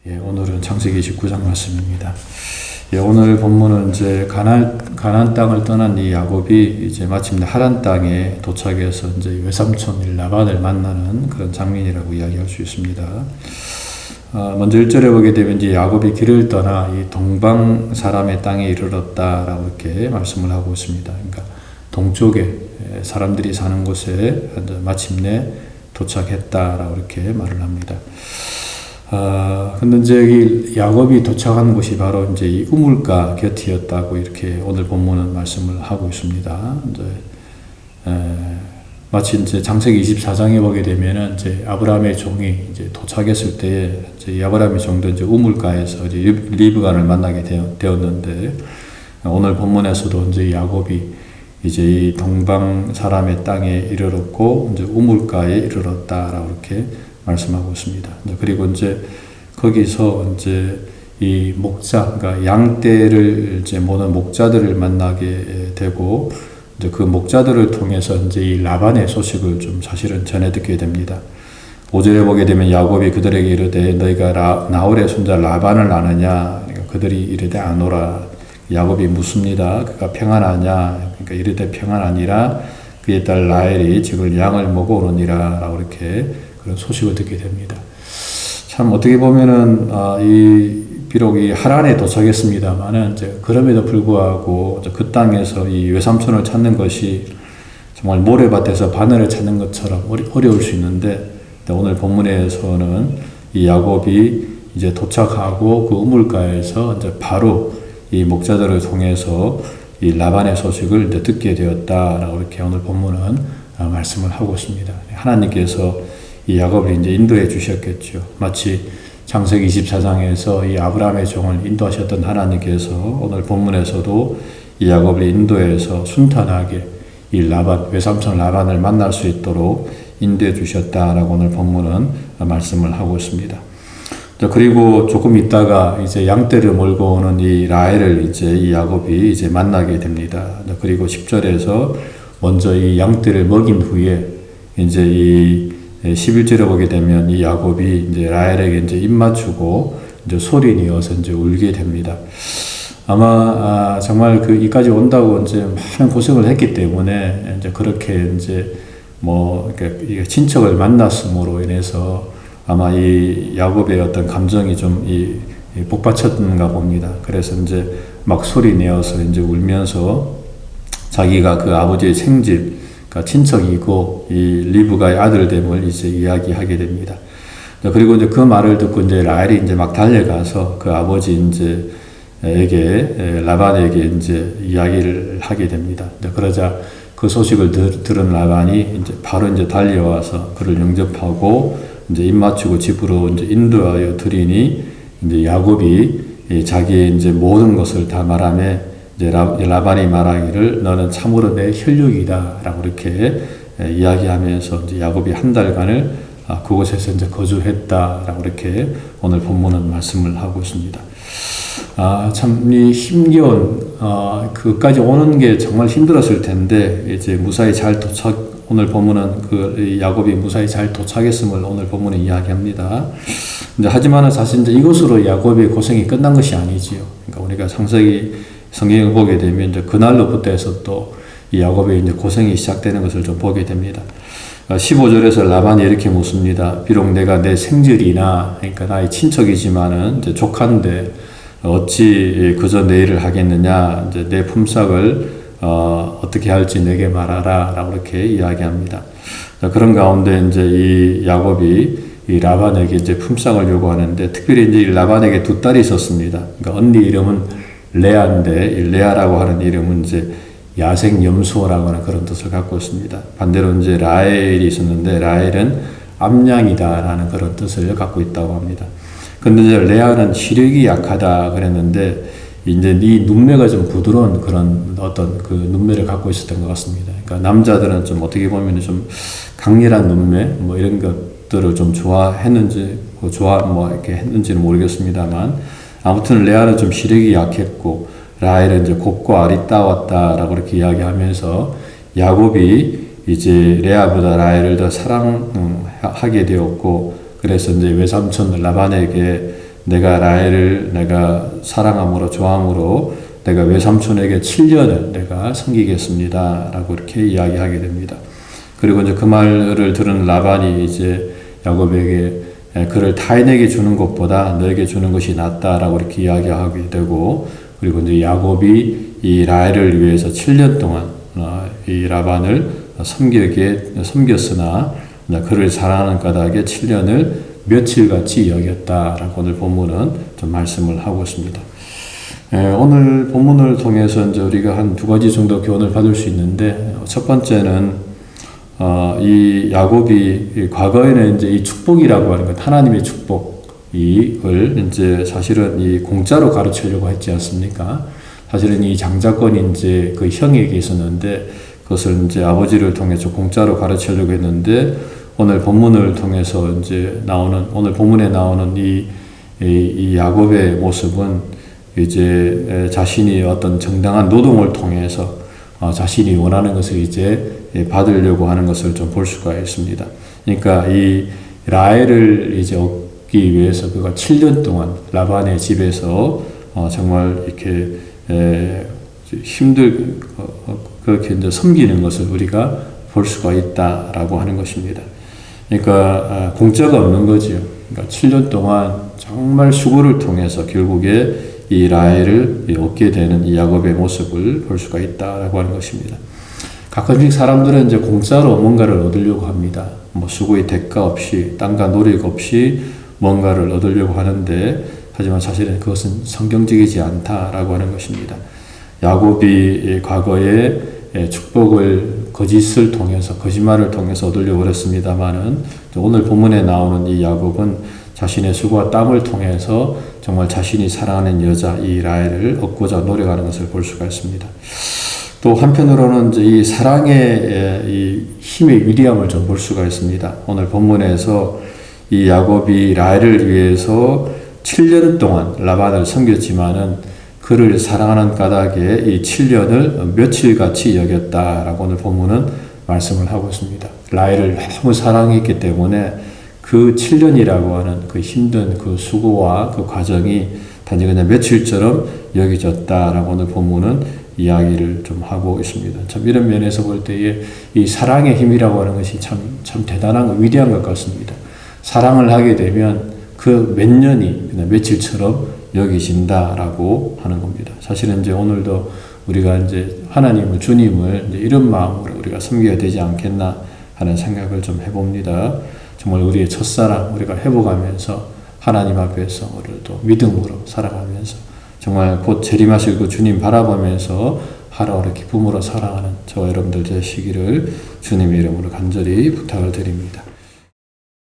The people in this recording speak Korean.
예, 오늘은 창세기 29장 말씀입니다. 예, 오늘 본문은 이제 가나안 땅을 떠난 이 야곱이 이제 마침내 하란 땅에 도착해서 이제 외삼촌 라반을 만나는 그런 장면이라고 이야기할 수 있습니다. 먼저 1절에 보게 되면 이제 야곱이 길을 떠나 이 동방 사람의 땅에 이르렀다라고 이렇게 말씀을 하고 있습니다. 그러니까 동쪽에 사람들이 사는 곳에 마침내 도착했다라고 이렇게 말을 합니다. 근데 이제 이 야곱이 도착한 곳이 바로 이제 이 우물가 곁이었다고 이렇게 오늘 본문은 말씀을 하고 있습니다. 이제 마치 이제 창세기 24장에 보게 되면은 이제 아브라함의 종이 이제 도착했을 때에 이제 이 아브라함의 종도 이제 우물가에서 이제 리브가를 만나게 되었는데, 오늘 본문에서도 이제 야곱이 이제 이 동방 사람의 땅에 이르렀고 이제 우물가에 이르렀다라고 이렇게 말씀하고 있습니다. 그리고 이제 거기서 이제 이 목자, 그러니까 양떼를 이제 모는 목자들을 만나게 되고, 이제 그 목자들을 통해서 이제 이 라반의 소식을 좀 사실은 전해 듣게 됩니다. 5절에 보게 되면 야곱이 그들에게 이르되 너희가 나홀의 손자 라반을 아느냐? 그러니까 그들이 이르되 아노라. 야곱이 묻습니다. 그가 평안하냐? 그러니까 이르되 평안하니라. 그의 딸 라헬이 지금 양을 먹어 오느니라 라고 이렇게 그런 소식을 듣게 됩니다. 참 어떻게 보면은 비록 이 하란에 도착했습니다만은 이제 그럼에도 불구하고 그 땅에서 이 외삼촌을 찾는 것이 정말 모래밭에서 바늘을 찾는 것처럼 어려울 수 있는데, 오늘 본문에서는 이 야곱이 이제 도착하고 그 우물가에서 이제 바로 이 목자들을 통해서 이 라반의 소식을 이제 듣게 되었다라고 이렇게 오늘 본문은 말씀을 하고 있습니다. 하나님께서 이 야곱을 이제 인도해 주셨겠죠. 마치 창세기 24장에서 이 아브라함의 종을 인도하셨던 하나님께서 오늘 본문에서도 이 야곱을 인도해서 순탄하게 이 라반, 외삼촌 라반을 만날 수 있도록 인도해 주셨다라고 오늘 본문은 말씀을 하고 있습니다. 그리고 조금 있다가 이제 양떼를 몰고 오는 이 라헬을 이제 이 야곱이 이제 만나게 됩니다. 그리고 10절에서 먼저 이 양떼를 먹인 후에 이제 이 11절에 보게 되면 이 야곱이 이제 라헬에게 이제 입 맞추고 이제 소리 내어서 이제 울게 됩니다. 아마 정말 그 이까지 온다고 이제 많은 고생을 했기 때문에 이제 그렇게 이제 뭐 이렇게 친척을 만났음으로 인해서 아마 이 야곱의 어떤 감정이 좀 복받쳤는가 봅니다. 그래서 이제 막 소리 내어서 이제 울면서 자기가 그 아버지의 생집, 그러니까 친척이고 이 리브가의 아들됨을 이제 이야기하게 됩니다. 그리고 이제 그 말을 듣고 이제 라헬이 이제 막 달려가서 그 아버지 이제 라반에게 이제 이야기를 하게 됩니다. 그러자 그 소식을 들은 라반이 이제 바로 이제 달려와서 그를 영접하고 이제 입 맞추고 집으로 이제 인도하여 드리니, 이제 야곱이 자기의 이제 모든 것을 다 말하며 이제 라반이 말하기를 너는 참으로 내 혈육이다라고 이렇게 이야기하면서 이제 야곱이 한 달간을 그곳에서 이제 거주했다라고 이렇게 오늘 본문은 말씀을 하고 있습니다. 참 이 힘겨운 그까지 오는 게 정말 힘들었을 텐데 이제 무사히 잘 오늘 본문은 그 야곱이 무사히 잘 도착했음을 오늘 본문에 이야기합니다. 근데 하지만은 사실 이제 이것으로 야곱의 고생이 끝난 것이 아니지요. 그러니까 우리가 창세기 성경을 보게 되면 이제 그날로부터 해서 또 이 야곱의 이제 고생이 시작되는 것을 좀 보게 됩니다. 15절에서 라반이 이렇게 묻습니다. 비록 내가 내 생질이나, 그러니까 나의 친척이지만은 이제 조카인데 어찌 그저 내 일을 하겠느냐, 이제 내 품삯을 어떻게 할지 내게 말하라 라고 이렇게 이야기합니다. 그런 가운데 이제 이 야곱이 이 라반에게 이제 품삯을 요구하는데, 특별히 이제 이 라반에게 두 딸이 있었습니다. 그러니까 언니 이름은 레아인데, 이 레아라고 하는 이름은 이제 야생 염소라고 하는 그런 뜻을 갖고 있습니다. 반대로 이제 라헬이 있었는데, 라헬은 암양이다라는 그런 뜻을 갖고 있다고 합니다. 근데 이제 레아는 시력이 약하다 그랬는데, 이제 이 눈매가 좀 부드러운 그런 어떤 그 눈매를 갖고 있었던 것 같습니다. 그러니까 남자들은 좀 어떻게 보면 좀 강렬한 눈매, 뭐 이런 것들을 좀 좋아했는지, 이렇게 했는지는 모르겠습니다만, 아무튼 레아는 좀 시력이 약했고, 라헬은 이제 곱고 아리따웠다라고 이렇게 이야기하면서 야곱이 이제 레아보다 라헬을 더 사랑하게 되었고, 그래서 이제 외삼촌 라반에게 내가 라헬을 내가 사랑함으로 좋아함으로 내가 외삼촌에게 7년을 내가 섬기겠습니다 라고 이렇게 이야기하게 됩니다. 그리고 이제 그 말을 들은 라반이 이제 야곱에게 그를 타인에게 주는 것보다 너에게 주는 것이 낫다라고 이렇게 이야기하게 되고, 그리고 이제 야곱이 이 라헬을 위해서 7년 동안 이 라반을 섬겼으나 그를 사랑하는 까닭에 7년을 며칠같이 여겼다라고 오늘 본문은 좀 말씀을 하고 있습니다. 오늘 본문을 통해서 이제 우리가 한 두 가지 정도 교훈을 받을 수 있는데, 첫 번째는 이 야곱이 과거에는 이제 이 축복이라고 하는 것, 하나님의 축복을 이제 사실은 이 공짜로 가르치려고 했지 않습니까? 사실은 이 장자권이 이제 그 형에게 있었는데 그것을 이제 아버지를 통해서 공짜로 가르치려고 했는데, 오늘 본문을 통해서 이제 나오는, 오늘 본문에 나오는 이 야곱의 모습은 이제 자신이 어떤 정당한 노동을 통해서 자신이 원하는 것을 이제 받으려고 하는 것을 좀 볼 수가 있습니다. 그러니까 이 라헬을 이제 얻기 위해서 그가 7년 동안 라반의 집에서 정말 이렇게 그렇게 이제 섬기는 것을 우리가 볼 수가 있다라고 하는 것입니다. 그러니까 공짜가 없는 거죠. 그러니까 7년 동안 정말 수고를 통해서 결국에 이 라헬을 얻게 되는 이 야곱의 모습을 볼 수가 있다라고 하는 것입니다. 가끔씩 사람들은 이제 공짜로 뭔가를 얻으려고 합니다. 뭐 수고의 대가 없이, 땀과 노력 없이 뭔가를 얻으려고 하는데, 하지만 사실은 그것은 성경적이지 않다라고 하는 것입니다. 야곱이 과거에 축복을 거짓을 통해서, 거짓말을 통해서 얻으려고 했습니다만은, 오늘 본문에 나오는 이 야곱은 자신의 수고와 땀을 통해서 정말 자신이 사랑하는 여자 이 라헬을 얻고자 노력하는 것을 볼 수가 있습니다. 또 한편으로는 이제 이 사랑의 이 힘의 위대함을 좀 볼 수가 있습니다. 오늘 본문에서 이 야곱이 라헬을 위해서 7년 동안 라반을 섬겼지만은 그를 사랑하는 까닭에 이 7년을 며칠같이 여겼다라고 오늘 본문은 말씀을 하고 있습니다. 라헬을 너무 사랑했기 때문에 그 7년이라고 하는 그 힘든 그 수고와 그 과정이 단지 그냥 며칠처럼 여겨졌다라고 오늘 본문은 이야기를 좀 하고 있습니다. 참 이런 면에서 볼 때에 이 사랑의 힘이라고 하는 것이 참 대단한, 위대한 것 같습니다. 사랑을 하게 되면 그 몇 년이 그냥 며칠처럼 여기진다라고 하는 겁니다. 사실은 이제 오늘도 우리가 이제 하나님을, 주님을 이제 이런 마음으로 우리가 섬겨야 되지 않겠나 하는 생각을 좀 해봅니다. 정말 우리의 첫사랑 우리가 회복하면서 하나님 앞에서 오늘도 믿음으로 살아가면서 정말 곧 재림하실 그 주님 바라보면서 하루하루 기쁨으로 살아가는 저와 여러분들 되시기를 주님의 이름으로 간절히 부탁을 드립니다.